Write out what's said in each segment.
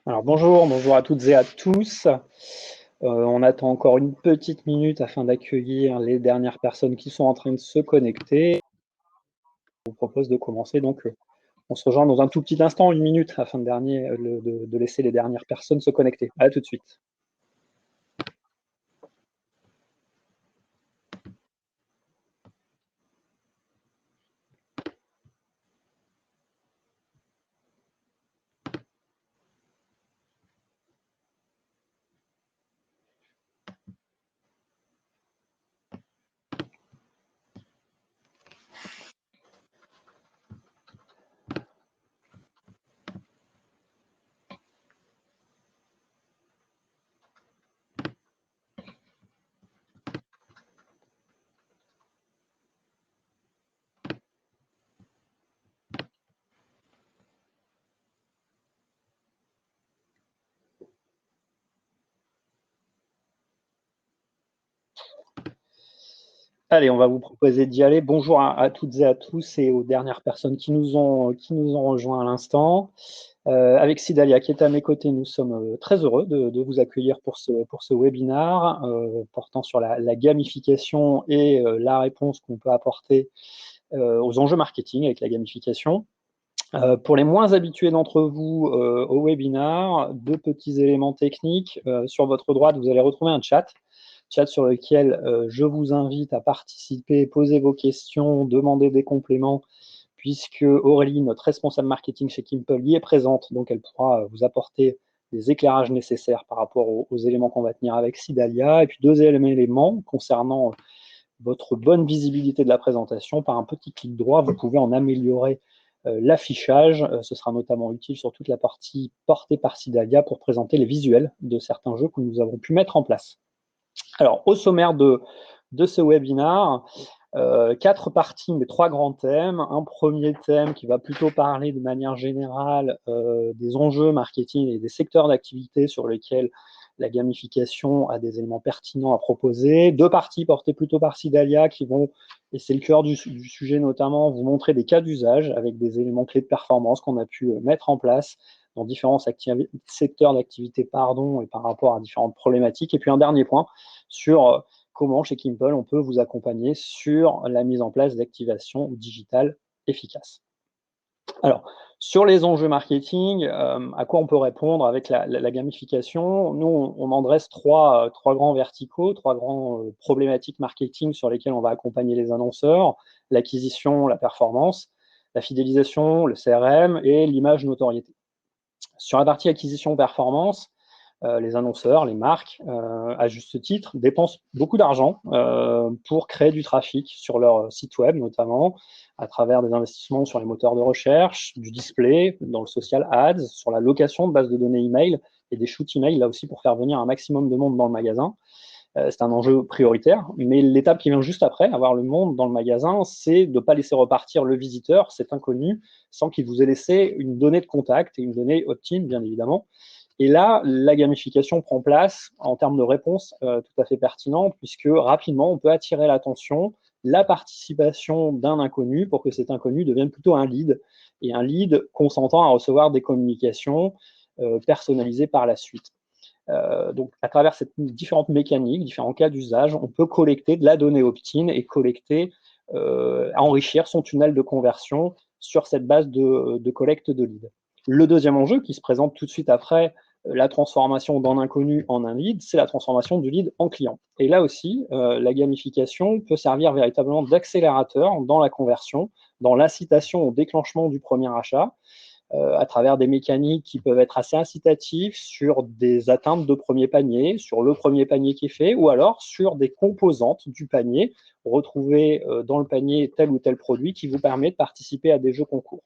Alors bonjour à toutes et à tous. On attend encore une petite minute afin d'accueillir les dernières personnes qui sont en train de se connecter. Je vous propose de commencer donc. On se rejoint dans un tout petit instant, une minute, afin de laisser les dernières personnes se connecter. À tout de suite. Allez, on va vous proposer d'y aller. Bonjour à toutes et à tous et aux dernières personnes qui nous ont rejoints à l'instant. Avec Sidalia qui est à mes côtés, nous sommes très heureux de vous accueillir pour ce webinaire portant sur la gamification et la réponse qu'on peut apporter aux enjeux marketing avec la gamification. Pour les moins habitués d'entre vous au webinaire, deux petits éléments techniques. Sur votre droite, vous allez retrouver un chat sur lequel je vous invite à participer, poser vos questions, demander des compléments, puisque Aurélie, notre responsable marketing chez Kimple, y est présente, donc elle pourra vous apporter les éclairages nécessaires par rapport aux éléments qu'on va tenir avec Sidalia. Et puis deuxième élément concernant votre bonne visibilité de la présentation, par un petit clic droit, vous pouvez en améliorer l'affichage. Ce sera notamment utile sur toute la partie portée par Sidalia pour présenter les visuels de certains jeux que nous avons pu mettre en place. Alors, au sommaire de ce webinaire, 4 parties, mais 3 grands thèmes. Un premier thème qui va plutôt parler de manière générale des enjeux marketing et des secteurs d'activité sur lesquels la gamification a des éléments pertinents à proposer. 2 parties portées plutôt par Sidalia qui vont, et c'est le cœur du sujet notamment, vous montrer des cas d'usage avec des éléments clés de performance qu'on a pu mettre en place dans différents secteurs d'activité et par rapport à différentes problématiques. Et puis un dernier point sur comment chez Kimple on peut vous accompagner sur la mise en place d'activation digitale efficace. Alors, sur les enjeux marketing, à quoi on peut répondre avec la gamification? Nous, on en dresse trois grands verticaux, trois grandes problématiques marketing sur lesquelles on va accompagner les annonceurs: l'acquisition, la performance, la fidélisation, le CRM et l'image notoriété. Sur la partie acquisition performance, les annonceurs, les marques, à juste titre, dépensent beaucoup d'argent pour créer du trafic sur leur site web, notamment à travers des investissements sur les moteurs de recherche, du display, dans le social ads, sur la location de bases de données email et des shoots email, là aussi pour faire venir un maximum de monde dans le magasin. C'est un enjeu prioritaire, mais l'étape qui vient juste après, avoir le monde dans le magasin, c'est de ne pas laisser repartir le visiteur, cet inconnu, sans qu'il vous ait laissé une donnée de contact et une donnée opt-in, bien évidemment. Et là, la gamification prend place en termes de réponse tout à fait pertinente, puisque rapidement, on peut attirer l'attention, la participation d'un inconnu pour que cet inconnu devienne plutôt un lead, et un lead consentant à recevoir des communications personnalisées par la suite. Donc, à travers ces différentes mécaniques, différents cas d'usage, on peut collecter de la donnée opt-in et enrichir son tunnel de conversion sur cette base de collecte de leads. Le deuxième enjeu qui se présente tout de suite après la transformation d'un inconnu en un lead, c'est la transformation du lead en client. Et là aussi, la gamification peut servir véritablement d'accélérateur dans la conversion, dans l'incitation au déclenchement du premier achat, à travers des mécaniques qui peuvent être assez incitatives sur des atteintes de premier panier, sur le premier panier qui est fait, ou alors sur des composantes du panier, retrouver dans le panier tel ou tel produit qui vous permet de participer à des jeux concours.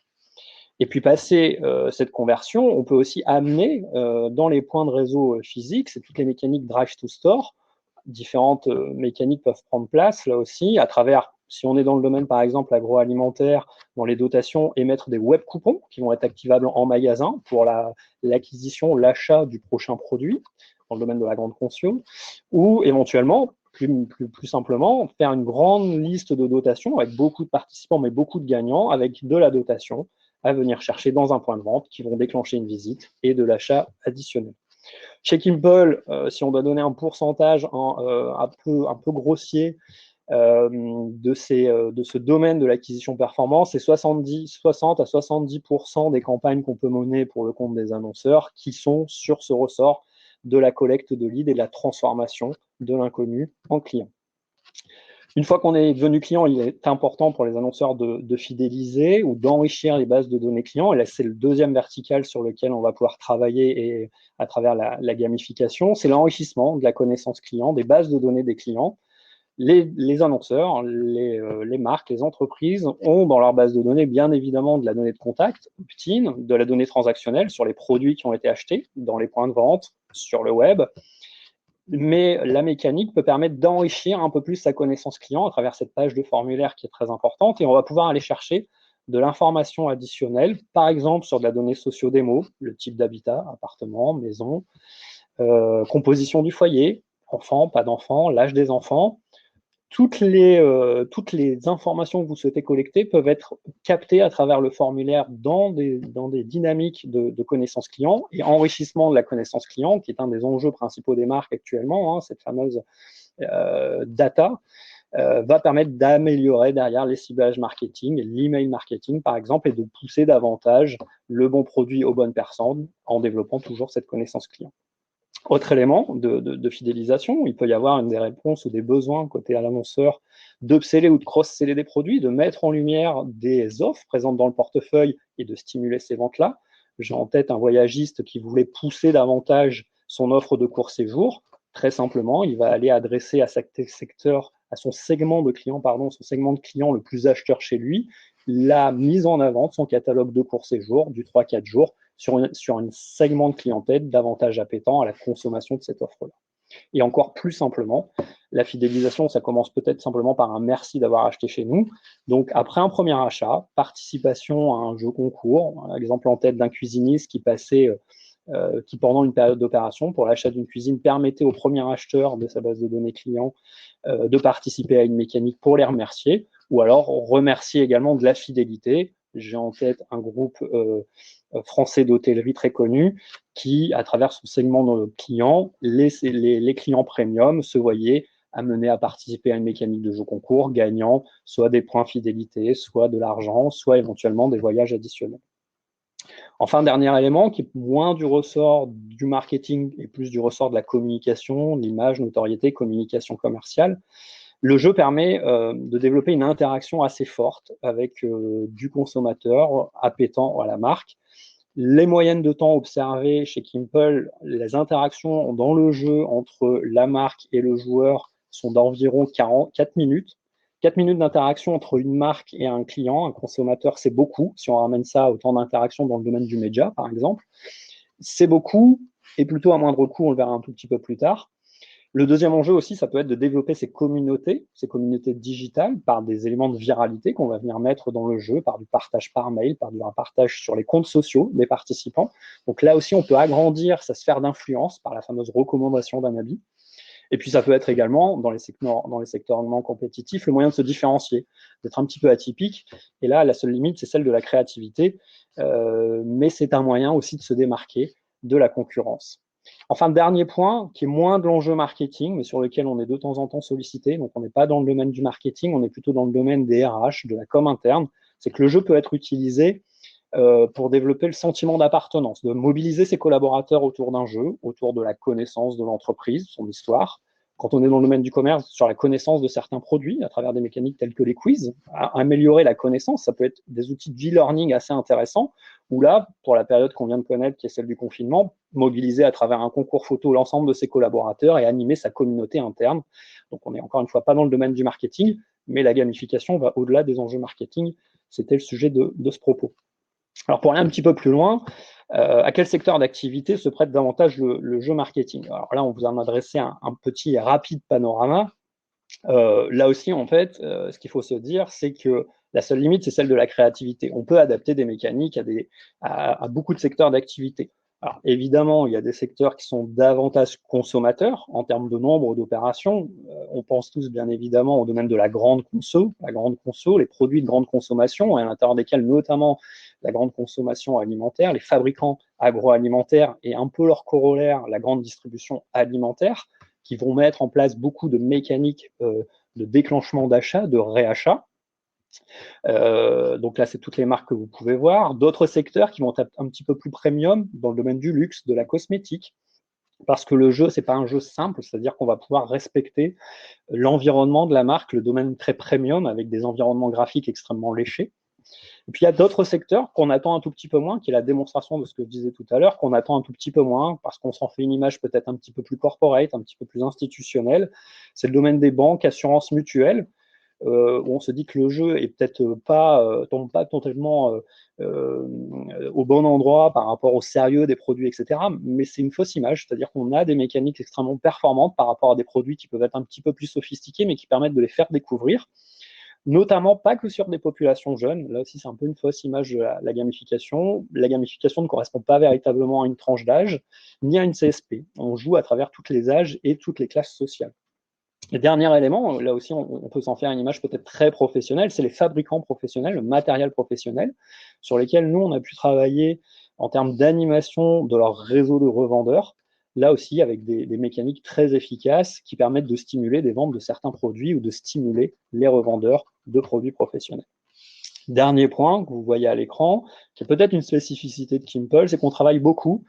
Et puis, passer cette conversion, on peut aussi amener dans les points de réseau physiques, c'est toutes les mécaniques Drive to Store. Différentes mécaniques peuvent prendre place là aussi, à travers, si on est dans le domaine par exemple agroalimentaire, dans les dotations, émettre des web coupons qui vont être activables en magasin pour l'acquisition, l'achat du prochain produit, dans le domaine de la grande conso, ou éventuellement, plus simplement, faire une grande liste de dotations avec beaucoup de participants mais beaucoup de gagnants, avec de la dotation, à venir chercher dans un point de vente qui vont déclencher une visite et de l'achat additionnel. Chez Kimpel, si on doit donner un pourcentage un peu grossier de ce domaine de l'acquisition performance, c'est 60 à 70% des campagnes qu'on peut mener pour le compte des annonceurs qui sont sur ce ressort de la collecte de leads et de la transformation de l'inconnu en client. Une fois qu'on est devenu client, il est important pour les annonceurs de fidéliser ou d'enrichir les bases de données clients. Et là, c'est le deuxième vertical sur lequel on va pouvoir travailler et à travers la gamification. C'est l'enrichissement de la connaissance client, des bases de données des clients. Les annonceurs, les marques, les entreprises ont dans leur base de données, bien évidemment, de la donnée de contact, opt-in, de la donnée transactionnelle sur les produits qui ont été achetés dans les points de vente, sur le web. Mais la mécanique peut permettre d'enrichir un peu plus sa connaissance client à travers cette page de formulaire qui est très importante, et on va pouvoir aller chercher de l'information additionnelle, par exemple sur de la donnée socio-démo, le type d'habitat, appartement, maison, composition du foyer, enfants, pas d'enfants, l'âge des enfants. Toutes les informations que vous souhaitez collecter peuvent être captées à travers le formulaire dans des dynamiques de connaissance client et enrichissement de la connaissance client, qui est un des enjeux principaux des marques actuellement, cette fameuse data, va permettre d'améliorer derrière les ciblages marketing, l'email marketing par exemple, et de pousser davantage le bon produit aux bonnes personnes en développant toujours cette connaissance client. Autre élément de fidélisation, il peut y avoir une des réponses ou des besoins côté à l'annonceur d'upseller ou de cross-seller des produits, de mettre en lumière des offres présentes dans le portefeuille et de stimuler ces ventes-là. J'ai en tête un voyagiste qui voulait pousser davantage son offre de court séjour. Très simplement, il va aller adresser à son segment de clients, son segment de clients le plus acheteur chez lui, la mise en avant de son catalogue de court séjour du 3-4 jours sur un segment de clientèle davantage appétant à la consommation de cette offre-là. Et encore plus simplement, la fidélisation, ça commence peut-être simplement par un merci d'avoir acheté chez nous. Donc, après un premier achat, participation à un jeu concours, un exemple en tête d'un cuisiniste qui pendant une période d'opération pour l'achat d'une cuisine permettait au premier acheteur de sa base de données client de participer à une mécanique pour les remercier, ou alors remercier également de la fidélité. J'ai en tête un groupe français d'hôtellerie très connu qui, à travers son segment de clients, les clients premium se voyaient amenés à participer à une mécanique de jeu concours, gagnant soit des points fidélité, soit de l'argent, soit éventuellement des voyages additionnels. Enfin, dernier élément qui est moins du ressort du marketing et plus du ressort de la communication, l'image, notoriété, communication commerciale. Le jeu permet de développer une interaction assez forte avec du consommateur appétant à la marque. Les moyennes de temps observées chez Kimpel, les interactions dans le jeu entre la marque et le joueur sont d'environ 4 minutes. 4 minutes d'interaction entre une marque et un client, un consommateur, c'est beaucoup. Si on ramène ça au temps d'interaction dans le domaine du média, par exemple, c'est beaucoup et plutôt à moindre coût, on le verra un tout petit peu plus tard. Le deuxième enjeu aussi, ça peut être de développer ces communautés digitales par des éléments de viralité qu'on va venir mettre dans le jeu, par du partage par mail, par du partage sur les comptes sociaux des participants. Donc là aussi, on peut agrandir sa sphère d'influence par la fameuse recommandation d'un habit. Et puis ça peut être également, dans les secteurs non compétitifs, le moyen de se différencier, d'être un petit peu atypique. Et là, la seule limite, c'est celle de la créativité, mais c'est un moyen aussi de se démarquer de la concurrence. Enfin, dernier point, qui est moins de l'enjeu marketing, mais sur lequel on est de temps en temps sollicité, donc on n'est pas dans le domaine du marketing, on est plutôt dans le domaine des RH, de la com interne, c'est que le jeu peut être utilisé pour développer le sentiment d'appartenance, de mobiliser ses collaborateurs autour d'un jeu, autour de la connaissance de l'entreprise, son histoire. Quand on est dans le domaine du commerce, sur la connaissance de certains produits, à travers des mécaniques telles que les quiz, améliorer la connaissance, ça peut être des outils de e-learning assez intéressants, où là, pour la période qu'on vient de connaître, qui est celle du confinement, mobiliser à travers un concours photo l'ensemble de ses collaborateurs et animer sa communauté interne. Donc on n'est encore une fois pas dans le domaine du marketing, mais la gamification va au-delà des enjeux marketing. C'était le sujet de ce propos. Alors pour aller un petit peu plus loin, à quel secteur d'activité se prête davantage le jeu marketing? Alors là, on vous a adressé un petit et rapide panorama. Là aussi, en fait, ce qu'il faut se dire, c'est que la seule limite, c'est celle de la créativité. On peut adapter des mécaniques à beaucoup de secteurs d'activité. Alors évidemment, il y a des secteurs qui sont davantage consommateurs en termes de nombre d'opérations. On pense tous bien évidemment au domaine de la grande conso, les produits de grande consommation, et à l'intérieur desquels notamment la grande consommation alimentaire, les fabricants agroalimentaires et un peu leur corollaire, la grande distribution alimentaire, qui vont mettre en place beaucoup de mécaniques de déclenchement d'achat, de réachat. Donc là, c'est toutes les marques que vous pouvez voir. D'autres secteurs qui vont être un petit peu plus premium dans le domaine du luxe, de la cosmétique, parce que le jeu, c'est pas un jeu simple, c'est-à-dire qu'on va pouvoir respecter l'environnement de la marque, le domaine très premium, avec des environnements graphiques extrêmement léchés. Et puis il y a d'autres secteurs qu'on attend un tout petit peu moins, qui est la démonstration de ce que je disais tout à l'heure, qu'on attend un tout petit peu moins, parce qu'on s'en fait une image peut-être un petit peu plus corporate, un petit peu plus institutionnelle. C'est le domaine des banques, assurances mutuelles, où on se dit que le jeu est peut-être pas, tombe pas totalement au bon endroit par rapport au sérieux des produits, etc. Mais c'est une fausse image, c'est-à-dire qu'on a des mécaniques extrêmement performantes par rapport à des produits qui peuvent être un petit peu plus sophistiqués, mais qui permettent de les faire découvrir, notamment pas que sur des populations jeunes. Là aussi, c'est un peu une fausse image de la gamification. La gamification ne correspond pas véritablement à une tranche d'âge, ni à une CSP. On joue à travers tous les âges et toutes les classes sociales. Le dernier élément, là aussi on peut s'en faire une image peut-être très professionnelle, c'est les fabricants professionnels, le matériel professionnel, sur lesquels nous on a pu travailler en termes d'animation de leur réseau de revendeurs, là aussi avec des mécaniques très efficaces qui permettent de stimuler des ventes de certains produits ou de stimuler les revendeurs de produits professionnels. Dernier point que vous voyez à l'écran, qui est peut-être une spécificité de Kimple, c'est qu'on travaille beaucoup,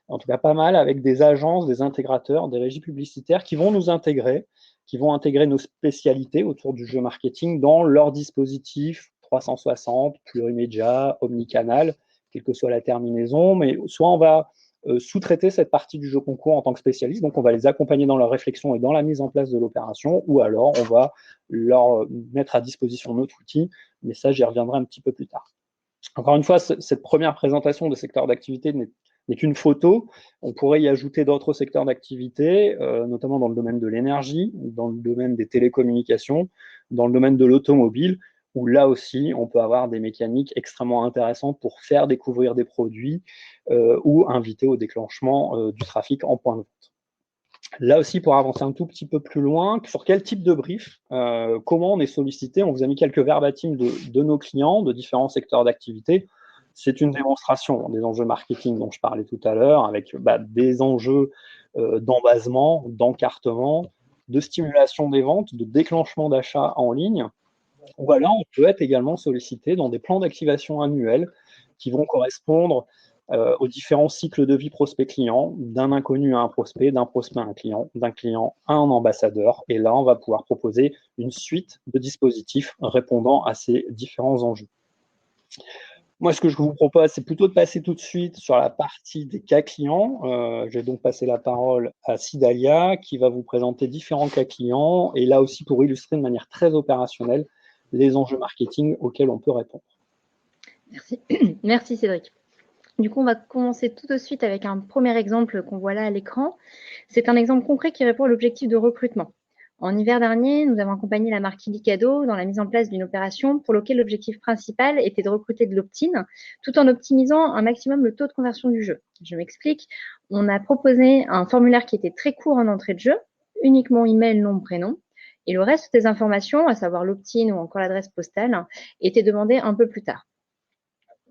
en tout cas pas mal, avec des agences, des intégrateurs, des régies publicitaires qui vont nous intégrer, qui vont intégrer nos spécialités autour du jeu marketing dans leur dispositif 360, plurimédia, omnicanal, quelle que soit la terminaison, mais soit on va sous-traiter cette partie du jeu concours en tant que spécialiste, donc on va les accompagner dans leur réflexion et dans la mise en place de l'opération, ou alors on va leur mettre à disposition notre outil, mais ça j'y reviendrai un petit peu plus tard. Encore une fois, cette première présentation de secteur d'activité n'est qu'une photo. On pourrait y ajouter d'autres secteurs d'activité, notamment dans le domaine de l'énergie, dans le domaine des télécommunications, dans le domaine de l'automobile, où là aussi, on peut avoir des mécaniques extrêmement intéressantes pour faire découvrir des produits ou inviter au déclenchement du trafic en point de vente. Là aussi, pour avancer un tout petit peu plus loin, sur quel type de brief, comment on est sollicité. On vous a mis quelques verbatims de nos clients, de différents secteurs d'activité. C'est une démonstration des enjeux marketing dont je parlais tout à l'heure, avec des enjeux d'embasement, d'encartement, de stimulation des ventes, de déclenchement d'achat en ligne. Ou alors, on peut être également sollicité dans des plans d'activation annuels qui vont correspondre aux différents cycles de vie prospect-client, d'un inconnu à un prospect, d'un prospect à un client, d'un client à un ambassadeur. Et là, on va pouvoir proposer une suite de dispositifs répondant à ces différents enjeux. Moi, ce que je vous propose, c'est plutôt de passer tout de suite sur la partie des cas clients. Je vais donc passer la parole à Sidalia, qui va vous présenter différents cas clients, et là aussi pour illustrer de manière très opérationnelle les enjeux marketing auxquels on peut répondre. Merci, merci Cédric. Du coup, on va commencer tout de suite avec un premier exemple qu'on voit là à l'écran. C'est un exemple concret qui répond à l'objectif de recrutement. En hiver dernier, nous avons accompagné la marque Illicado dans la mise en place d'une opération pour laquelle l'objectif principal était de recruter de l'opt-in, tout en optimisant un maximum le taux de conversion du jeu. Je m'explique. On a proposé un formulaire qui était très court en entrée de jeu, uniquement email, nom, prénom, et le reste des informations, à savoir l'opt-in ou encore l'adresse postale, était demandé un peu plus tard.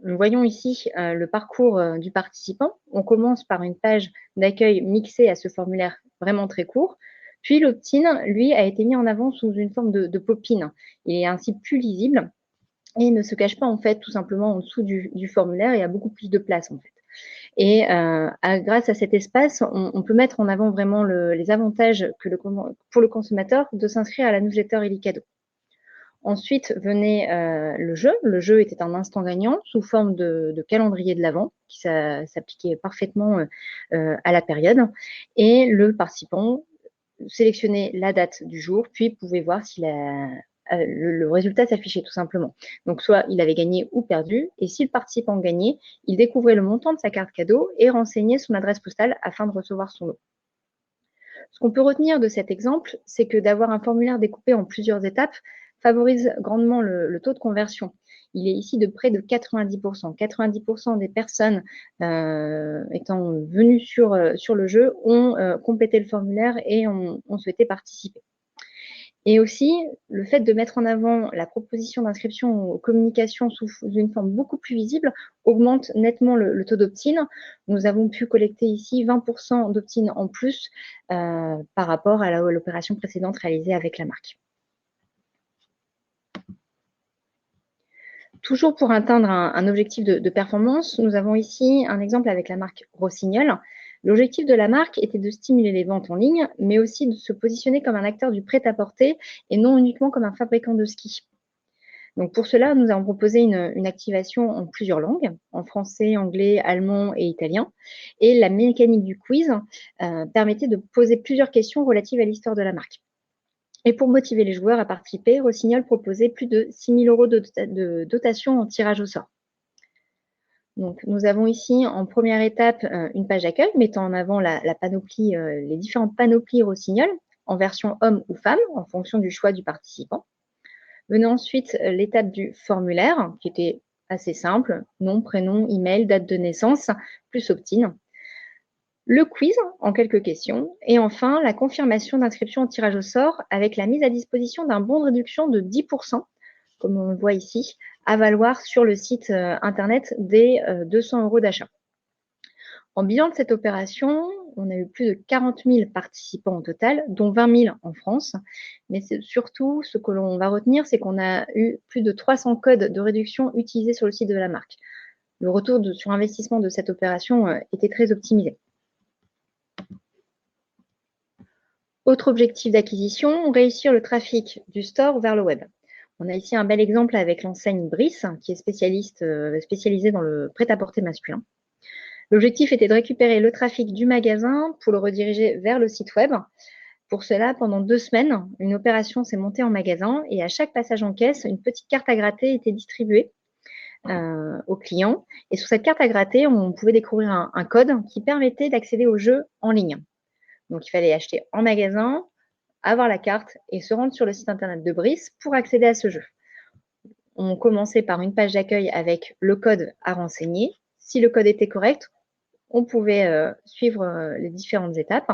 Nous voyons ici le parcours du participant. On commence par une page d'accueil mixée à ce formulaire vraiment très court. Puis l'opt-in, lui, a été mis en avant sous une forme de pop-in. Il est ainsi plus lisible et ne se cache pas en fait tout simplement en dessous du formulaire et a beaucoup plus de place en fait. Et grâce à cet espace, on peut mettre en avant vraiment les avantages pour le consommateur de s'inscrire à la newsletter Illicado. Ensuite venait le jeu. Le jeu était un instant gagnant sous forme de calendrier de l'Avent qui s'appliquait parfaitement à la période. Et le participant sélectionnait la date du jour, puis pouvait voir si le résultat s'affichait tout simplement. Donc soit il avait gagné ou perdu, et si le participant gagnait, il découvrait le montant de sa carte cadeau et renseignait son adresse postale afin de recevoir son lot. Ce qu'on peut retenir de cet exemple, c'est que d'avoir un formulaire découpé en plusieurs étapes favorise grandement le taux de conversion. Il est ici de près de 90%. 90% des personnes étant venues sur le jeu ont complété le formulaire et ont souhaité participer. Et aussi, le fait de mettre en avant la proposition d'inscription aux communications sous une forme beaucoup plus visible augmente nettement le taux d'opt-in. Nous avons pu collecter ici 20% d'opt-in en plus par rapport à l'opération précédente réalisée avec la marque. Toujours pour atteindre un objectif de performance, nous avons ici un exemple avec la marque Rossignol. L'objectif de la marque était de stimuler les ventes en ligne, mais aussi de se positionner comme un acteur du prêt-à-porter et non uniquement comme un fabricant de skis. Donc pour cela, nous avons proposé une activation en plusieurs langues, en français, anglais, allemand et italien. Et la mécanique du quiz permettait de poser plusieurs questions relatives à l'histoire de la marque. Et pour motiver les joueurs à participer, Rossignol proposait plus de 6 000 € de dotation en tirage au sort. Donc, nous avons ici en première étape une page d'accueil mettant en avant la panoplie, les différentes panoplies Rossignol en version homme ou femme en fonction du choix du participant. Venait ensuite l'étape du formulaire qui était assez simple, nom, prénom, email, date de naissance, plus opt-in. Le quiz en quelques questions et enfin la confirmation d'inscription au tirage au sort avec la mise à disposition d'un bon de réduction de 10%, comme on le voit ici, à valoir sur le site internet des 200 € d'achat. En bilan de cette opération, on a eu plus de 40 000 participants au total, dont 20 000 en France. Mais surtout, ce que l'on va retenir, c'est qu'on a eu plus de 300 codes de réduction utilisés sur le site de la marque. Le retour sur investissement de cette opération était très optimisé. Autre objectif d'acquisition, réussir le trafic du store vers le web. On a ici un bel exemple avec l'enseigne Brice, qui est spécialisée dans le prêt-à-porter masculin. L'objectif était de récupérer le trafic du magasin pour le rediriger vers le site web. Pour cela, pendant 2 semaines, une opération s'est montée en magasin et à chaque passage en caisse, une petite carte à gratter était distribuée aux clients. Et sur cette carte à gratter, on pouvait découvrir un code qui permettait d'accéder au jeu en ligne. Donc, il fallait acheter en magasin, avoir la carte et se rendre sur le site internet de Brice pour accéder à ce jeu. On commençait par une page d'accueil avec le code à renseigner. Si le code était correct, on pouvait suivre les différentes étapes,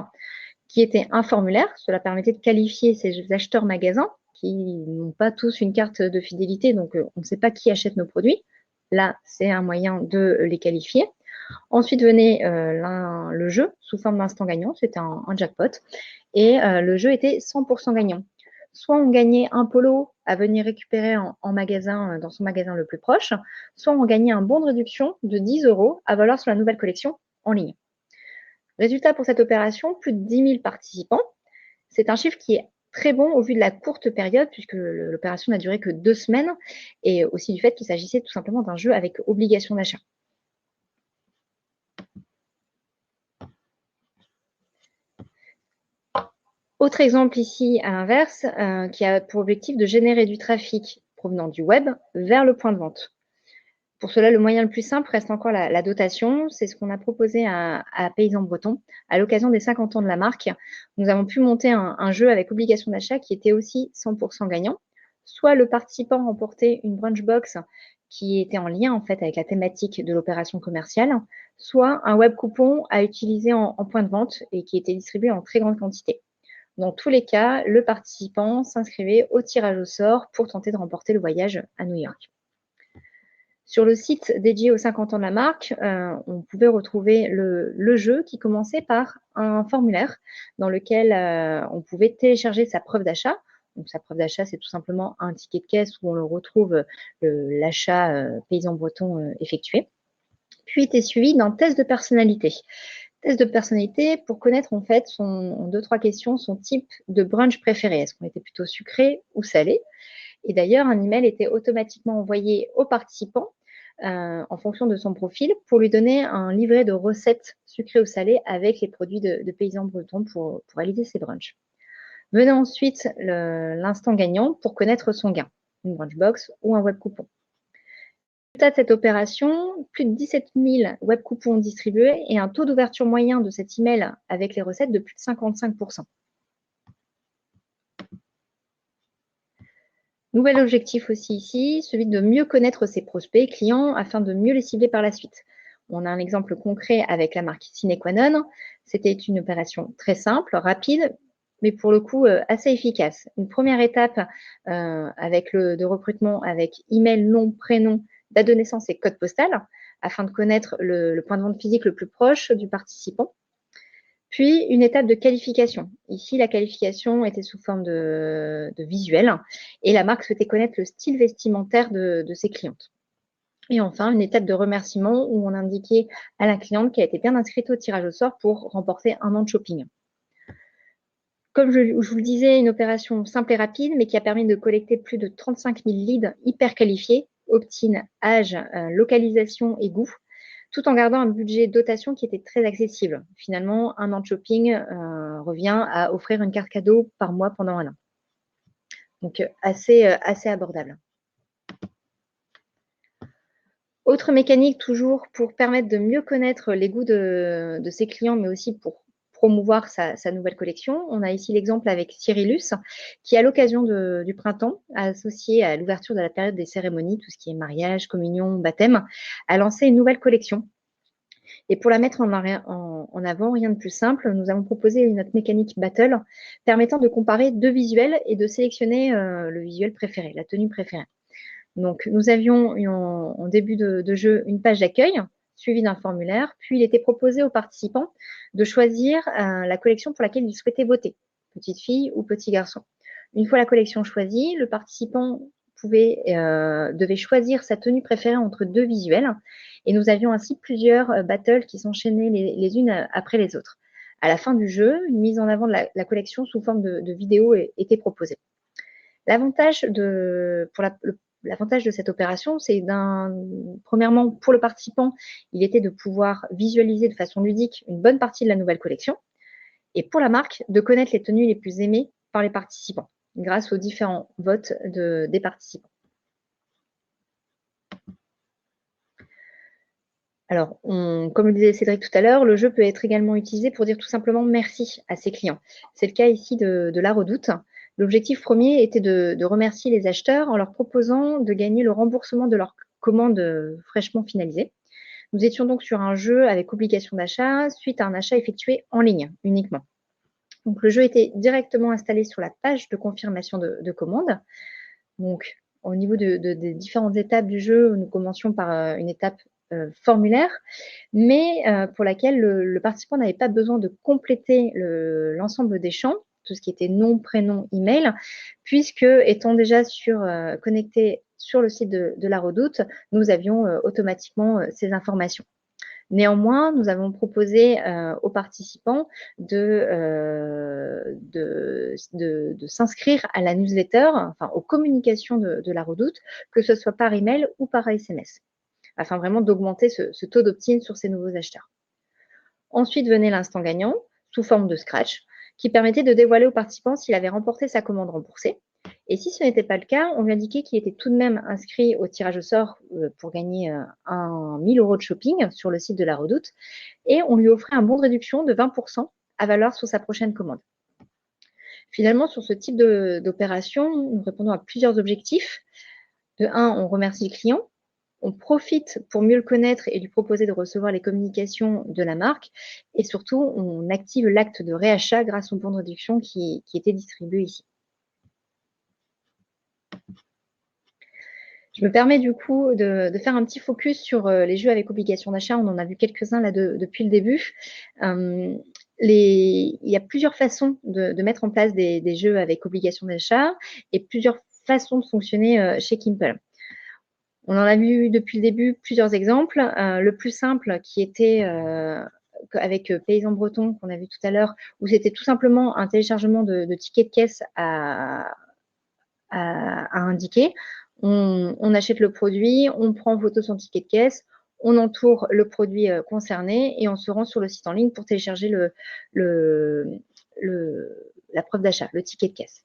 qui était un formulaire. Cela permettait de qualifier ces acheteurs magasins qui n'ont pas tous une carte de fidélité, donc on ne sait pas qui achète nos produits. Là, c'est un moyen de les qualifier. Ensuite venait le jeu sous forme d'instant gagnant, c'était un jackpot, et le jeu était 100% gagnant. Soit on gagnait un polo à venir récupérer en magasin, dans son magasin le plus proche, soit on gagnait un bon de réduction de 10 € à valoir sur la nouvelle collection en ligne. Résultat pour cette opération, plus de 10 000 participants. C'est un chiffre qui est très bon au vu de la courte période, puisque l'opération n'a duré que 2 semaines, et aussi du fait qu'il s'agissait tout simplement d'un jeu avec obligation d'achat. Autre exemple ici, à l'inverse, qui a pour objectif de générer du trafic provenant du web vers le point de vente. Pour cela, le moyen le plus simple reste encore la dotation. C'est ce qu'on a proposé à Paysans Bretons à l'occasion des 50 ans de la marque. Nous avons pu monter un jeu avec obligation d'achat qui était aussi 100% gagnant. Soit le participant remportait une brunch box qui était en lien en fait avec la thématique de l'opération commerciale, soit un web coupon à utiliser en point de vente et qui était distribué en très grande quantité. Dans tous les cas, le participant s'inscrivait au tirage au sort pour tenter de remporter le voyage à New York. Sur le site dédié aux 50 ans de la marque, on pouvait retrouver le jeu qui commençait par un formulaire dans lequel on pouvait télécharger sa preuve d'achat. Donc, sa preuve d'achat, c'est tout simplement un ticket de caisse où on le retrouve l'achat paysan breton effectué. Puis était suivi d'un test de personnalité. Test de personnalité pour connaître en fait en 2-3 questions son type de brunch préféré. Est-ce qu'on était plutôt sucré ou salé? Et d'ailleurs, un email était automatiquement envoyé aux participants en fonction de son profil pour lui donner un livret de recettes sucrées ou salées avec les produits de paysans bretons pour réaliser ses brunchs. Venait ensuite l'instant gagnant pour connaître son gain, une brunch box ou un web coupon. Résultat de cette opération, plus de 17 000 web coupons distribués et un taux d'ouverture moyen de cet email avec les recettes de plus de 55%. Nouvel objectif aussi ici, celui de mieux connaître ses prospects et clients afin de mieux les cibler par la suite. On a un exemple concret avec la marque Sine Qua Non. C'était une opération très simple, rapide, mais pour le coup assez efficace. Une première étape de recrutement avec email, nom, prénom, date de naissance et code postal, afin de connaître le point de vente physique le plus proche du participant. Puis, une étape de qualification. Ici, la qualification était sous forme de visuel et la marque souhaitait connaître le style vestimentaire de ses clientes. Et enfin, une étape de remerciement où on indiquait à la cliente qu'elle était bien inscrite au tirage au sort pour remporter un an de shopping. Comme je vous le disais, une opération simple et rapide, mais qui a permis de collecter plus de 35 000 leads hyper qualifiés, opt-in, âge, localisation et goût, tout en gardant un budget dotation qui était très accessible. Finalement, un an de shopping revient à offrir une carte cadeau par mois pendant un an. Donc, assez abordable. Autre mécanique, toujours pour permettre de mieux connaître les goûts de ses clients, mais aussi pour promouvoir sa nouvelle collection. On a ici l'exemple avec Cyrillus, qui, à l'occasion du printemps, associé à l'ouverture de la période des cérémonies, tout ce qui est mariage, communion, baptême, a lancé une nouvelle collection. Et pour la mettre en avant, rien de plus simple, nous avons proposé notre mécanique battle, permettant de comparer deux visuels et de sélectionner le visuel préféré, la tenue préférée. Donc, nous avions en début de jeu une page d'accueil, suivie d'un formulaire, puis il était proposé aux participants de choisir la collection pour laquelle ils souhaitaient voter, petite fille ou petit garçon. Une fois la collection choisie, le participant devait choisir sa tenue préférée entre deux visuels, et nous avions ainsi plusieurs battles qui s'enchaînaient les unes après les autres. À la fin du jeu, une mise en avant de la collection sous forme de vidéo était proposée. L'avantage de cette opération, c'est premièrement, pour le participant, il était de pouvoir visualiser de façon ludique une bonne partie de la nouvelle collection, et pour la marque, de connaître les tenues les plus aimées par les participants, grâce aux différents votes des participants. Alors, comme le disait Cédric tout à l'heure, le jeu peut être également utilisé pour dire tout simplement merci à ses clients. C'est le cas ici de La Redoute. L'objectif premier était de remercier les acheteurs en leur proposant de gagner le remboursement de leur commande fraîchement finalisée. Nous étions donc sur un jeu avec obligation d'achat suite à un achat effectué en ligne uniquement. Donc, le jeu était directement installé sur la page de confirmation de commande. Donc, au niveau des différentes étapes du jeu, nous commencions par une étape formulaire, mais pour laquelle le participant n'avait pas besoin de compléter l'ensemble des champs, tout ce qui était nom, prénom, email, puisque étant déjà connecté sur le site de La Redoute, nous avions automatiquement ces informations. Néanmoins, nous avons proposé aux participants de s'inscrire à la newsletter, enfin aux communications de La Redoute, que ce soit par email ou par SMS, afin vraiment d'augmenter ce taux d'opt-in sur ces nouveaux acheteurs. Ensuite venait l'instant gagnant, sous forme de scratch, qui permettait de dévoiler aux participants s'il avait remporté sa commande remboursée. Et si ce n'était pas le cas, on lui indiquait qu'il était tout de même inscrit au tirage au sort pour gagner 1 000 € de shopping sur le site de La Redoute, et on lui offrait un bon de réduction de 20% à valoir sur sa prochaine commande. Finalement, sur ce type d'opération, nous répondons à plusieurs objectifs. De 1, on remercie le client. On profite pour mieux le connaître et lui proposer de recevoir les communications de la marque. Et surtout, on active l'acte de réachat grâce au bon de réduction qui était distribué ici. Je me permets du coup de faire un petit focus sur les jeux avec obligation d'achat. On en a vu quelques-uns là depuis le début. Il y a plusieurs façons de mettre en place des jeux avec obligation d'achat et plusieurs façons de fonctionner chez Kimple. On en a vu depuis le début plusieurs exemples. Le plus simple qui était avec Paysan Breton qu'on a vu tout à l'heure, où c'était tout simplement un téléchargement de tickets de caisse à indiquer. On achète le produit, on prend en photo son ticket de caisse, on entoure le produit concerné et on se rend sur le site en ligne pour télécharger la preuve d'achat, le ticket de caisse.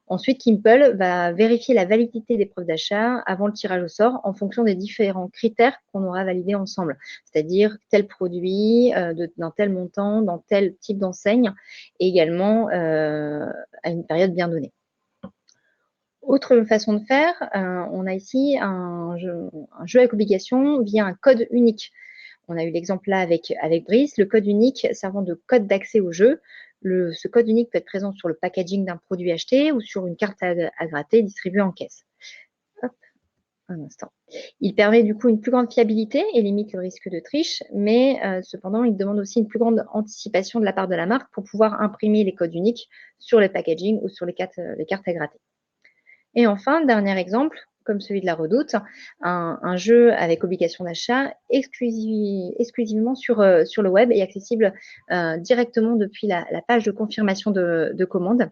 Ensuite, Kimple va vérifier la validité des preuves d'achat avant le tirage au sort en fonction des différents critères qu'on aura validés ensemble, c'est-à-dire tel produit, dans tel montant, dans tel type d'enseigne, et également à une période bien donnée. Autre façon de faire, on a ici un jeu avec obligation via un code unique. On a eu l'exemple là avec Brice, le code unique servant de code d'accès au jeu. Ce code unique peut être présent sur le packaging d'un produit acheté ou sur une carte à gratter distribuée en caisse. Hop, un instant. Il permet du coup une plus grande fiabilité et limite le risque de triche, mais cependant, il demande aussi une plus grande anticipation de la part de la marque pour pouvoir imprimer les codes uniques sur le packaging ou sur les cartes à gratter. Et enfin, dernier exemple, comme celui de la Redoute, un jeu avec obligation d'achat exclusivement sur le web et accessible directement depuis la page de confirmation de commande.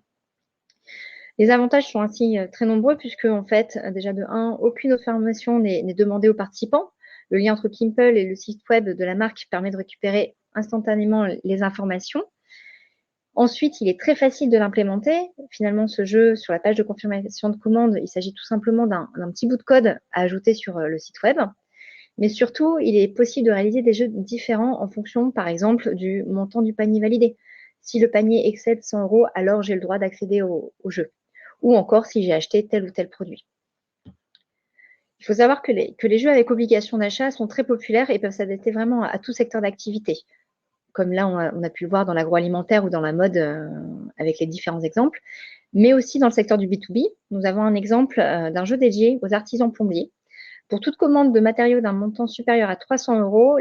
Les avantages sont ainsi très nombreux puisque, en fait, déjà de 1, aucune information n'est demandée aux participants. Le lien entre Kimple et le site web de la marque permet de récupérer instantanément les informations. Ensuite, il est très facile de l'implémenter. Finalement, ce jeu, sur la page de confirmation de commande, il s'agit tout simplement d'un petit bout de code à ajouter sur le site web. Mais surtout, il est possible de réaliser des jeux différents en fonction, par exemple, du montant du panier validé. Si le panier excède 100 €, alors j'ai le droit d'accéder au jeu. Ou encore si j'ai acheté tel ou tel produit. Il faut savoir que les jeux avec obligation d'achat sont très populaires et peuvent s'adapter vraiment à tout secteur d'activité. Comme là, on a pu le voir dans l'agroalimentaire ou dans la mode avec les différents exemples, mais aussi dans le secteur du B2B. Nous avons un exemple d'un jeu dédié aux artisans plombiers. Pour toute commande de matériaux d'un montant supérieur à 300 €,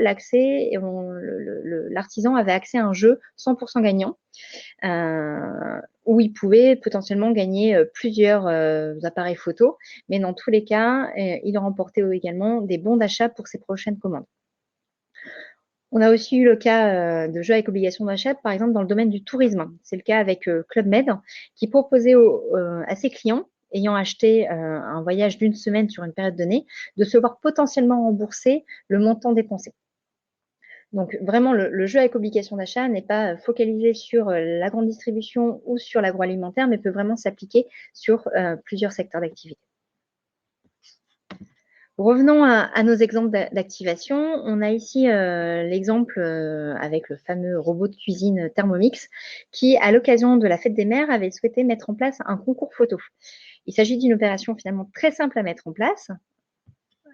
l'artisan avait accès à un jeu 100% gagnant, où il pouvait potentiellement gagner plusieurs appareils photo, mais dans tous les cas, il remportait également des bons d'achat pour ses prochaines commandes. On a aussi eu le cas de jeux avec obligation d'achat, par exemple dans le domaine du tourisme. C'est le cas avec Club Med, qui proposait à ses clients ayant acheté un voyage d'1 semaine sur une période donnée, de se voir potentiellement rembourser le montant dépensé. Donc vraiment, le jeu avec obligation d'achat n'est pas focalisé sur la grande distribution ou sur l'agroalimentaire, mais peut vraiment s'appliquer sur plusieurs secteurs d'activité. Revenons à nos exemples d'activation. On a ici l'exemple avec le fameux robot de cuisine Thermomix qui, à l'occasion de la fête des mères, avait souhaité mettre en place un concours photo. Il s'agit d'une opération finalement très simple à mettre en place.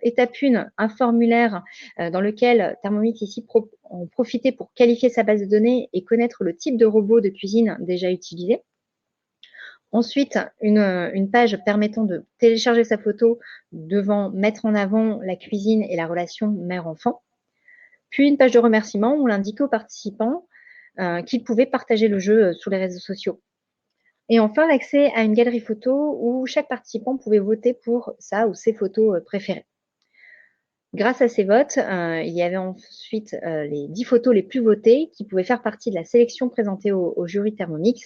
Étape 1, un formulaire dans lequel Thermomix ici en profitait pour qualifier sa base de données et connaître le type de robot de cuisine déjà utilisé. Ensuite, une page permettant de télécharger sa photo devant mettre en avant la cuisine et la relation mère-enfant. Puis une page de remerciement où on indiquait aux participants qu'ils pouvaient partager le jeu sur les réseaux sociaux. Et enfin, l'accès à une galerie photo où chaque participant pouvait voter pour sa ou ses photos préférées. Grâce à ces votes, il y avait ensuite les 10 photos les plus votées qui pouvaient faire partie de la sélection présentée au jury Thermomix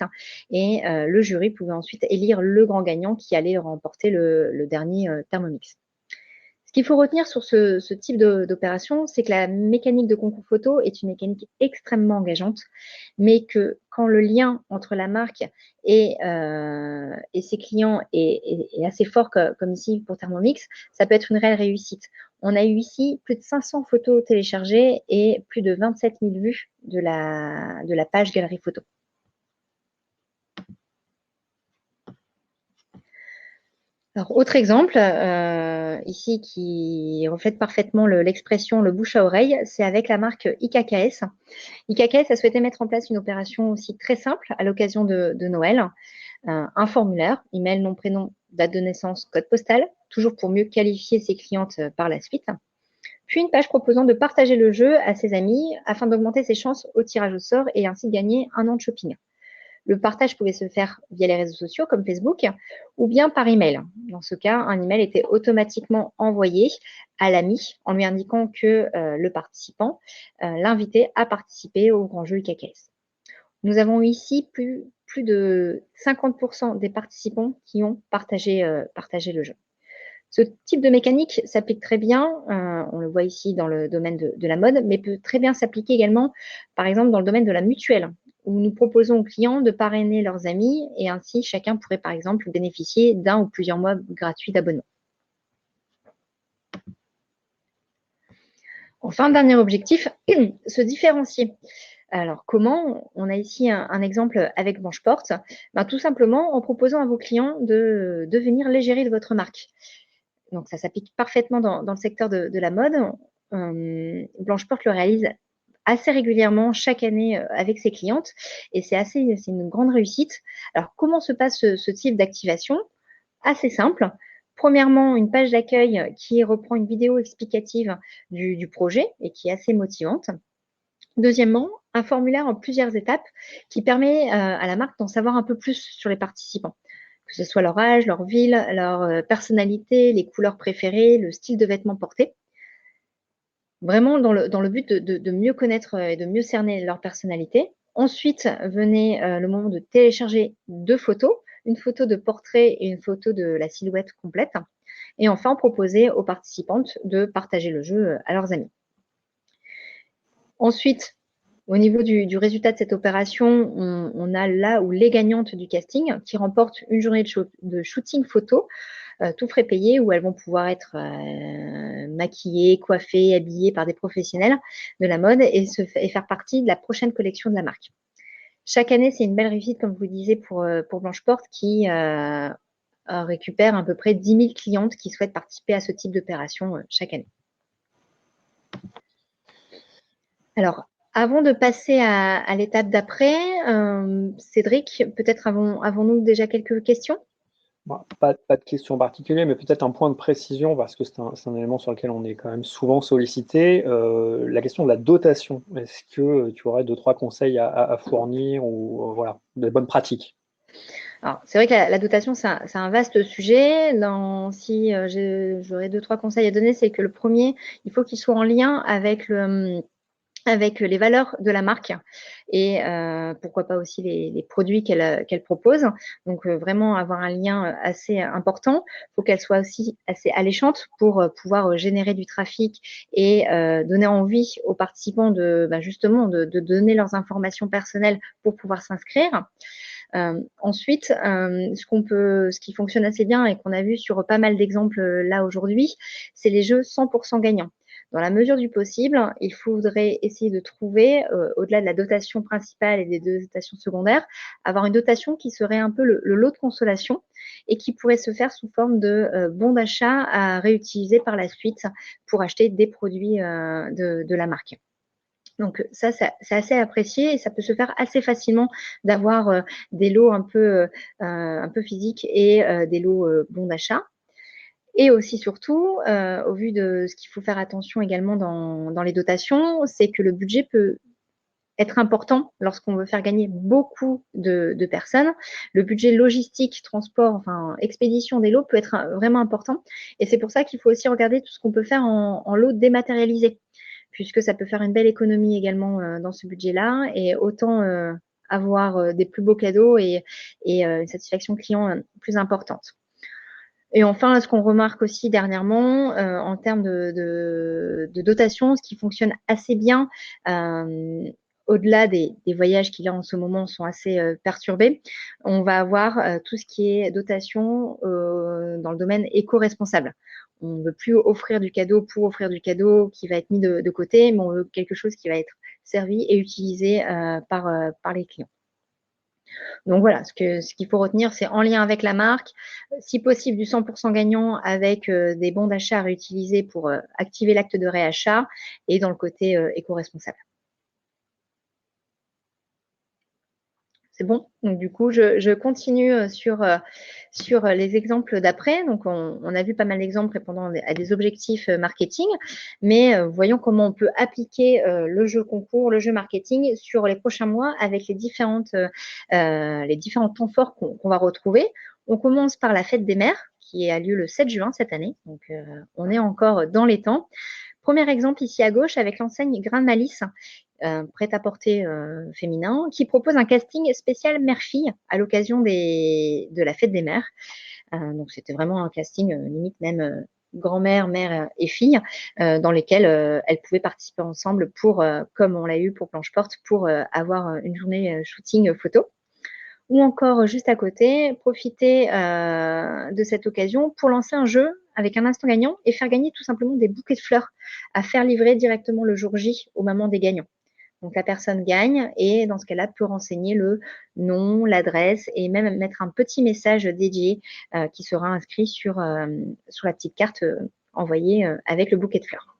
et le jury pouvait ensuite élire le grand gagnant qui allait remporter le dernier Thermomix. Ce qu'il faut retenir sur ce type d'opération, c'est que la mécanique de concours photo est une mécanique extrêmement engageante, mais que quand le lien entre la marque et ses clients est assez fort, comme ici pour Thermomix, ça peut être une réelle réussite. On a eu ici plus de 500 photos téléchargées et plus de 27 000 vues de la page galerie photo. Alors, autre exemple, ici qui reflète parfaitement l'expression le bouche à oreille, c'est avec la marque IKKS. IKKS a souhaité mettre en place une opération aussi très simple à l'occasion de Noël. Un formulaire, email, nom, prénom, date de naissance, code postal, toujours pour mieux qualifier ses clientes par la suite. Puis une page proposant de partager le jeu à ses amis afin d'augmenter ses chances au tirage au sort et ainsi gagner un an de shopping. Le partage pouvait se faire via les réseaux sociaux comme Facebook ou bien par email. Dans ce cas, un email était automatiquement envoyé à l'ami en lui indiquant que le participant l'invitait à participer au grand jeu IKKS. Nous avons eu ici plus de 50% des participants qui ont partagé le jeu. Ce type de mécanique s'applique très bien, on le voit ici dans le domaine de la mode, mais peut très bien s'appliquer également, par exemple, dans le domaine de la mutuelle, où nous proposons aux clients de parrainer leurs amis et ainsi chacun pourrait, par exemple, bénéficier d'un ou plusieurs mois gratuits d'abonnement. Enfin, dernier objectif, se différencier. Alors, comment? On a ici un exemple avec Blancheporte. Tout simplement en proposant à vos clients de devenir l'égérie de votre marque. Donc, ça s'applique parfaitement dans le secteur de la mode. Blancheporte le réalise assez régulièrement chaque année avec ses clientes et c'est une grande réussite. Alors, comment se passe ce type d'activation? Assez simple. Premièrement, une page d'accueil qui reprend une vidéo explicative du projet et qui est assez motivante. Deuxièmement, un formulaire en plusieurs étapes qui permet à la marque d'en savoir un peu plus sur les participants, que ce soit leur âge, leur ville, leur personnalité, les couleurs préférées, le style de vêtements portés. Vraiment dans le but de mieux connaître et de mieux cerner leur personnalité. Ensuite, venait le moment de télécharger 2 photos, une photo de portrait et une photo de la silhouette complète. Et enfin, proposer aux participantes de partager le jeu à leurs amis. Ensuite, au niveau du résultat de cette opération, on a là où les gagnantes du casting qui remportent une journée de shooting photo, tout frais payé, où elles vont pouvoir être maquillées, coiffées, habillées par des professionnels de la mode et faire partie de la prochaine collection de la marque. Chaque année, c'est une belle réussite, comme je vous disais, pour Blanche Porte qui récupère à peu près 10 000 clientes qui souhaitent participer à ce type d'opération chaque année. Alors, avant de passer à l'étape d'après, Cédric, peut-être avons-nous déjà quelques questions? Pas de questions particulières, mais peut-être un point de précision, parce que c'est un élément sur lequel on est quand même souvent sollicité. La question de la dotation. Est-ce que tu aurais 2-3 conseils à fournir ou voilà, de bonnes pratiques? Alors, c'est vrai que la dotation, c'est un vaste sujet. Si j'aurais 2-3 conseils à donner, c'est que le premier, il faut qu'il soit en lien avec les valeurs de la marque et pourquoi pas aussi les produits qu'elle propose. Donc, vraiment avoir un lien assez important. Il faut qu'elle soit aussi assez alléchante pour pouvoir générer du trafic et donner envie aux participants justement de donner leurs informations personnelles pour pouvoir s'inscrire. Ensuite, ce qui fonctionne assez bien et qu'on a vu sur pas mal d'exemples là aujourd'hui, c'est les jeux 100% gagnants. Dans la mesure du possible, il faudrait essayer de trouver, au-delà de la dotation principale et des dotations secondaires, avoir une dotation qui serait un peu le lot de consolation et qui pourrait se faire sous forme de bons d'achat à réutiliser par la suite pour acheter des produits de la marque. Donc ça, c'est assez apprécié et ça peut se faire assez facilement d'avoir des lots un peu physiques et des lots bons d'achat. Et aussi surtout, au vu de ce qu'il faut faire attention également dans les dotations, c'est que le budget peut être important lorsqu'on veut faire gagner beaucoup de personnes. Le budget logistique, transport, enfin expédition des lots peut être vraiment important. Et c'est pour ça qu'il faut aussi regarder tout ce qu'on peut faire en lots dématérialisés, puisque ça peut faire une belle économie également dans ce budget-là, et autant avoir des plus beaux cadeaux et une satisfaction client plus importante. Et enfin, ce qu'on remarque aussi dernièrement en termes de dotation, ce qui fonctionne assez bien, au-delà des voyages qui là en ce moment sont assez perturbés, on va avoir tout ce qui est dotation dans le domaine éco-responsable. On ne veut plus offrir du cadeau pour offrir du cadeau qui va être mis de côté, mais on veut quelque chose qui va être servi et utilisé par les clients. Donc voilà, ce qu'il faut retenir, c'est en lien avec la marque, si possible du 100% gagnant avec des bons d'achat à réutiliser pour activer l'acte de réachat et dans le côté éco-responsable. C'est bon. Donc du coup, je continue sur les exemples d'après. Donc on a vu pas mal d'exemples répondant à des objectifs marketing, mais voyons comment on peut appliquer le jeu concours, le jeu marketing sur les prochains mois avec les différents temps forts qu'on va retrouver. On commence par la fête des mères qui a lieu le 7 juin cette année. Donc on est encore dans les temps. Premier exemple ici à gauche avec l'enseigne Grain de Malice, prêt-à-porter féminin, qui propose un casting spécial mère-fille à l'occasion de la fête des mères. Donc c'était vraiment un casting limite même grand-mère, mère et fille, dans lesquels elles pouvaient participer ensemble pour, comme on l'a eu pour Blanche Porte, pour avoir une journée shooting photo. Ou encore juste à côté, profiter de cette occasion pour lancer un jeu avec un instant gagnant et faire gagner tout simplement des bouquets de fleurs à faire livrer directement le jour J au moment des gagnants. Donc la personne gagne et dans ce cas-là peut renseigner le nom, l'adresse et même mettre un petit message dédié qui sera inscrit sur la petite carte envoyée avec le bouquet de fleurs.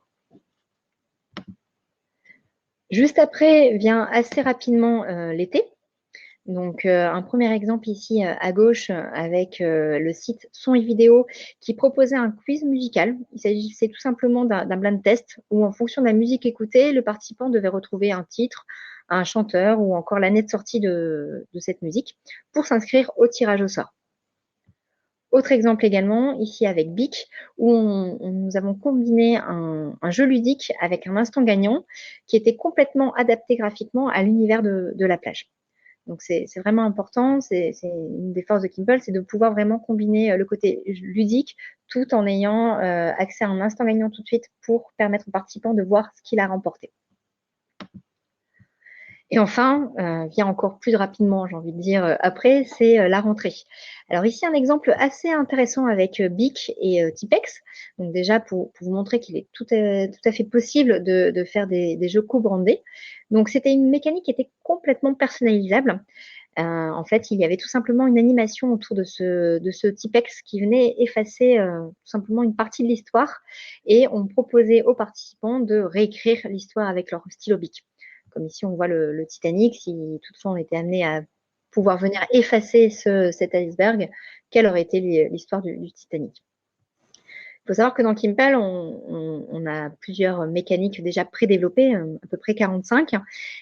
Juste après vient assez rapidement l'été. Donc, un premier exemple ici à gauche avec le site Son et Vidéo qui proposait un quiz musical. Il s'agissait tout simplement d'un blind test où, en fonction de la musique écoutée, le participant devait retrouver un titre, un chanteur ou encore l'année de sortie de cette musique pour s'inscrire au tirage au sort. Autre exemple également, ici avec Bic, où nous avons combiné un jeu ludique avec un instant gagnant qui était complètement adapté graphiquement à l'univers de la plage. Donc, c'est vraiment important. C'est une des forces de Kimple, c'est de pouvoir vraiment combiner le côté ludique tout en ayant accès à un instant gagnant tout de suite pour permettre aux participants de voir ce qu'il a remporté. Et enfin, vient encore plus rapidement, j'ai envie de dire, après, c'est la rentrée. Alors ici, un exemple assez intéressant avec Bic et Tipex. Donc déjà, pour vous montrer qu'il est tout à fait possible de faire des jeux co-brandés. Donc c'était une mécanique qui était complètement personnalisable. En fait, il y avait tout simplement une animation autour de ce Tipex qui venait effacer tout simplement une partie de l'histoire et on proposait aux participants de réécrire l'histoire avec leur stylo Bic. Comme ici, on voit le Titanic. Si toutefois on était amené à pouvoir venir effacer cet iceberg, quelle aurait été l'histoire du Titanic? Il faut savoir que dans Kimpel, on a plusieurs mécaniques déjà prédéveloppées, à peu près 45,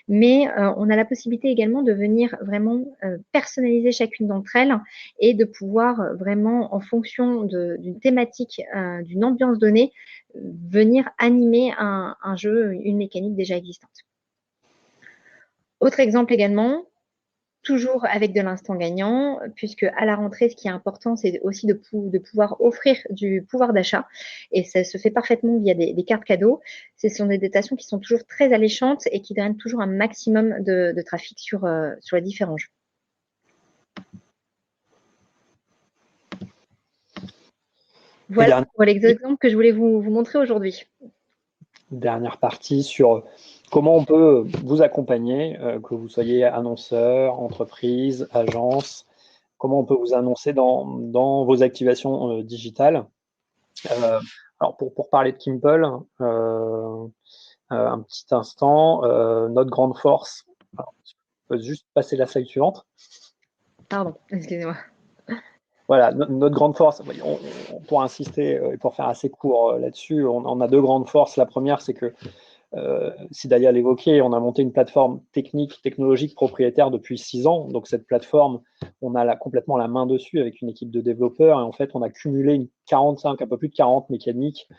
mais on a la possibilité également de venir vraiment personnaliser chacune d'entre elles et de pouvoir vraiment, en fonction d'une thématique, d'une ambiance donnée, venir animer un jeu, une mécanique déjà existante. Autre exemple également, toujours avec de l'instant gagnant, puisque à la rentrée, ce qui est important, c'est aussi de pouvoir offrir du pouvoir d'achat. Et ça se fait parfaitement via des cartes cadeaux. Ce sont des dotations qui sont toujours très alléchantes et qui drainent toujours un maximum de trafic sur les différents jeux. Voilà pour les exemples que je voulais vous montrer aujourd'hui. Dernière partie sur comment on peut vous accompagner, que vous soyez annonceur, entreprise, agence, comment on peut vous annoncer dans vos activations digitales. Alors pour parler de Kimple, un petit instant, notre grande force, alors, je peux juste passer la slide suivante. Pardon, excusez-moi. Voilà, notre grande force, pour insister et pour faire assez court là-dessus, on a deux grandes forces. La première, c'est que Sidalia l'évoquait, on a monté une plateforme technologique propriétaire depuis 6 ans. Donc cette plateforme, on a complètement la main dessus avec une équipe de développeurs. Et en fait, on a cumulé un peu plus de 40 mécaniques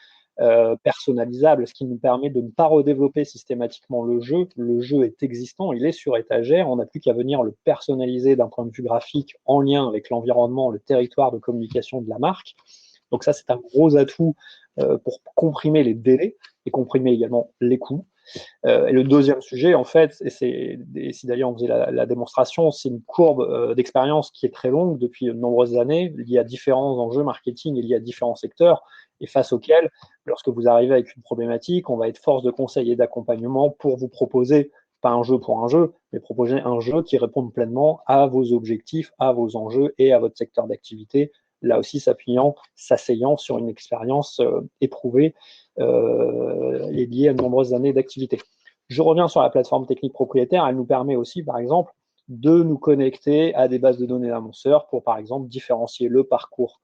personnalisables, ce qui nous permet de ne pas redévelopper systématiquement le jeu. Le jeu est existant, il est sur étagère. On n'a plus qu'à venir le personnaliser d'un point de vue graphique en lien avec l'environnement, le territoire de communication de la marque. Donc ça, c'est un gros atout pour comprimer les délais et comprimer également les coûts. Et le deuxième sujet, en fait, et si d'ailleurs on faisait la démonstration, c'est une courbe d'expérience qui est très longue depuis de nombreuses années, liée à différents enjeux marketing et liée à différents secteurs, et face auxquels, lorsque vous arrivez avec une problématique, on va être force de conseil et d'accompagnement pour vous proposer, pas un jeu pour un jeu, mais proposer un jeu qui réponde pleinement à vos objectifs, à vos enjeux et à votre secteur d'activité, là aussi s'asseyant sur une expérience éprouvée et liée à de nombreuses années d'activité. Je reviens sur la plateforme technique propriétaire. Elle nous permet aussi, par exemple, de nous connecter à des bases de données d'annonceurs pour, par exemple, différencier le parcours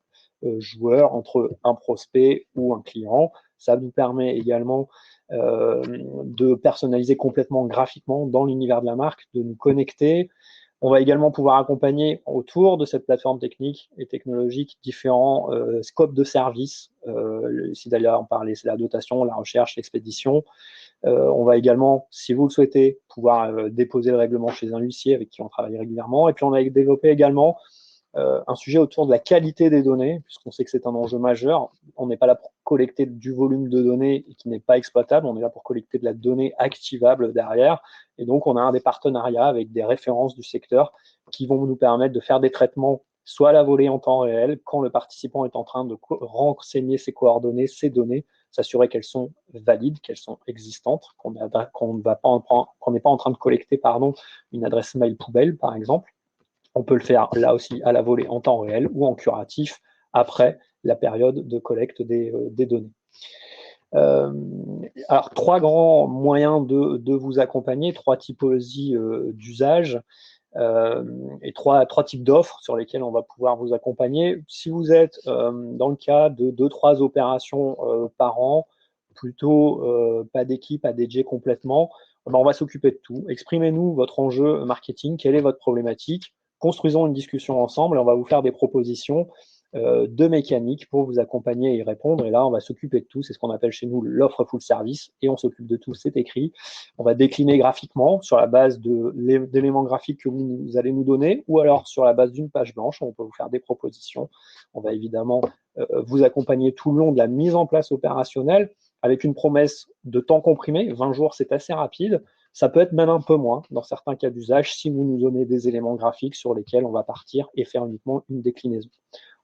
joueur entre un prospect ou un client. Ça nous permet également de personnaliser complètement graphiquement dans l'univers de la marque, de nous connecter. On va également pouvoir accompagner autour de cette plateforme technique et technologique différents scopes de services. Si d'ailleurs en parler, c'est la dotation, la recherche, l'expédition. On va également, si vous le souhaitez, pouvoir déposer le règlement chez un huissier avec qui on travaille régulièrement. Et puis on a développé également un sujet autour de la qualité des données, puisqu'on sait que c'est un enjeu majeur. On n'est pas là pour collecter du volume de données qui n'est pas exploitable, on est là pour collecter de la donnée activable derrière. Et donc, on a des partenariats avec des références du secteur qui vont nous permettre de faire des traitements soit à la volée en temps réel, quand le participant est en train de renseigner ses coordonnées, ses données, s'assurer qu'elles sont valides, qu'elles sont existantes, qu'on n'est pas en train de collecter une adresse mail poubelle, par exemple. On peut le faire là aussi à la volée en temps réel ou en curatif après la période de collecte des données. Alors, 3 grands moyens de vous accompagner, 3 typologies d'usage. Et trois types d'offres sur lesquelles on va pouvoir vous accompagner. Si vous êtes dans le cas de 2-3 opérations par an, plutôt pas d'équipe à dédier complètement, ben on va s'occuper de tout. Exprimez-nous votre enjeu marketing, quelle est votre problématique, construisons une discussion ensemble et on va vous faire des propositions de mécanique pour vous accompagner et y répondre. Et là, on va s'occuper de tout. C'est ce qu'on appelle chez nous l'offre full service et on s'occupe de tout. C'est écrit. On va décliner graphiquement sur la base d'éléments graphiques que vous allez nous donner ou alors sur la base d'une page blanche. On peut vous faire des propositions. On va évidemment vous accompagner tout le long de la mise en place opérationnelle avec une promesse de temps comprimé. 20 jours, c'est assez rapide. Ça peut être même un peu moins dans certains cas d'usage si vous nous donnez des éléments graphiques sur lesquels on va partir et faire uniquement une déclinaison.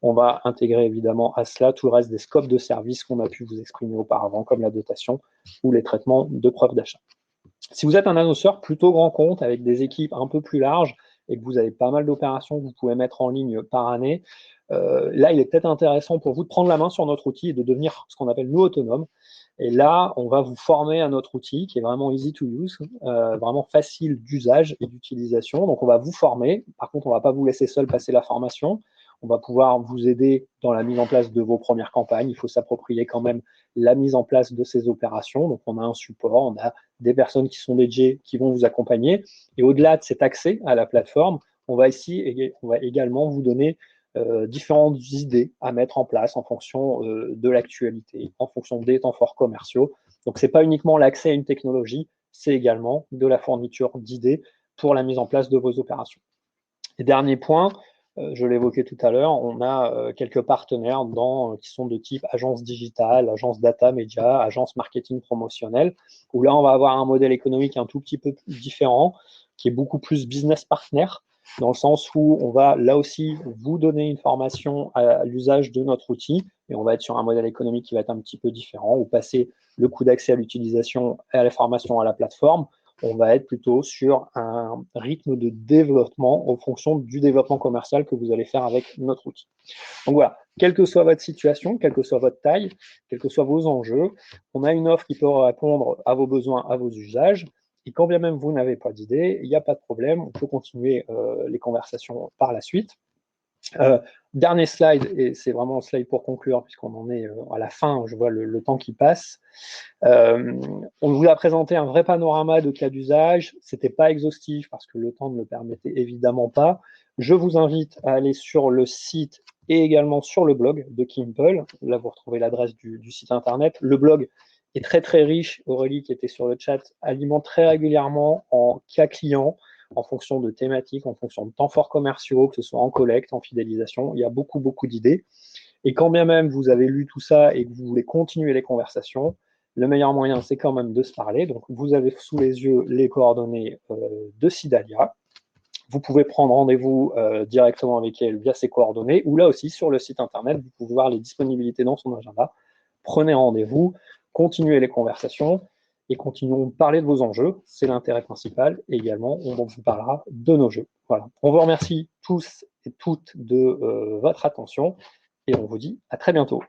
On va intégrer évidemment à cela tout le reste des scopes de services qu'on a pu vous exprimer auparavant, comme la dotation ou les traitements de preuves d'achat. Si vous êtes un annonceur plutôt grand compte avec des équipes un peu plus larges et que vous avez pas mal d'opérations que vous pouvez mettre en ligne par année, là, il est peut-être intéressant pour vous de prendre la main sur notre outil et de devenir ce qu'on appelle nous autonome. Et là, on va vous former à notre outil qui est vraiment easy to use, vraiment facile d'usage et d'utilisation. Donc, on va vous former. Par contre, on ne va pas vous laisser seul passer la formation. On va pouvoir vous aider dans la mise en place de vos premières campagnes. Il faut s'approprier quand même la mise en place de ces opérations. Donc, on a un support, on a des personnes qui sont dédiées, qui vont vous accompagner. Et au-delà de cet accès à la plateforme, on va également vous donner différentes idées à mettre en place en fonction de l'actualité, en fonction des temps forts commerciaux. Donc, ce n'est pas uniquement l'accès à une technologie, c'est également de la fourniture d'idées pour la mise en place de vos opérations. Et dernier point, je l'évoquais tout à l'heure, on a quelques partenaires qui sont de type agence digitale, agence data média, agence marketing promotionnel, où là, on va avoir un modèle économique un tout petit peu différent, qui est beaucoup plus business partner, dans le sens où on va là aussi vous donner une formation à l'usage de notre outil, et on va être sur un modèle économique qui va être un petit peu différent, où passer le coût d'accès à l'utilisation et à la formation à la plateforme, on va être plutôt sur un rythme de développement en fonction du développement commercial que vous allez faire avec notre outil. Donc voilà, quelle que soit votre situation, quelle que soit votre taille, quels que soient vos enjeux, on a une offre qui peut répondre à vos besoins, à vos usages. Et quand bien même vous n'avez pas d'idée, il n'y a pas de problème, on peut continuer les conversations par la suite. Dernier slide, et c'est vraiment un slide pour conclure, puisqu'on en est à la fin, je vois le temps qui passe. On vous a présenté un vrai panorama de cas d'usage. Ce n'était pas exhaustif parce que le temps ne le permettait évidemment pas. Je vous invite à aller sur le site et également sur le blog de Kimple. Là, vous retrouvez l'adresse du site internet. Le blog est très très riche. Aurélie, qui était sur le chat, alimente très régulièrement en cas client, en fonction de thématiques, en fonction de temps forts commerciaux, que ce soit en collecte, en fidélisation. Il y a beaucoup, beaucoup d'idées. Et quand bien même vous avez lu tout ça et que vous voulez continuer les conversations, le meilleur moyen, c'est quand même de se parler. Donc, vous avez sous les yeux les coordonnées de Sidalia. Vous pouvez prendre rendez-vous directement avec elle via ses coordonnées, ou là aussi, sur le site internet, vous pouvez voir les disponibilités dans son agenda. Prenez rendez-vous, continuez les conversations et continuons de parler de vos enjeux. C'est l'intérêt principal. Et également, on vous parlera de nos jeux. Voilà. On vous remercie tous et toutes de votre attention et on vous dit à très bientôt.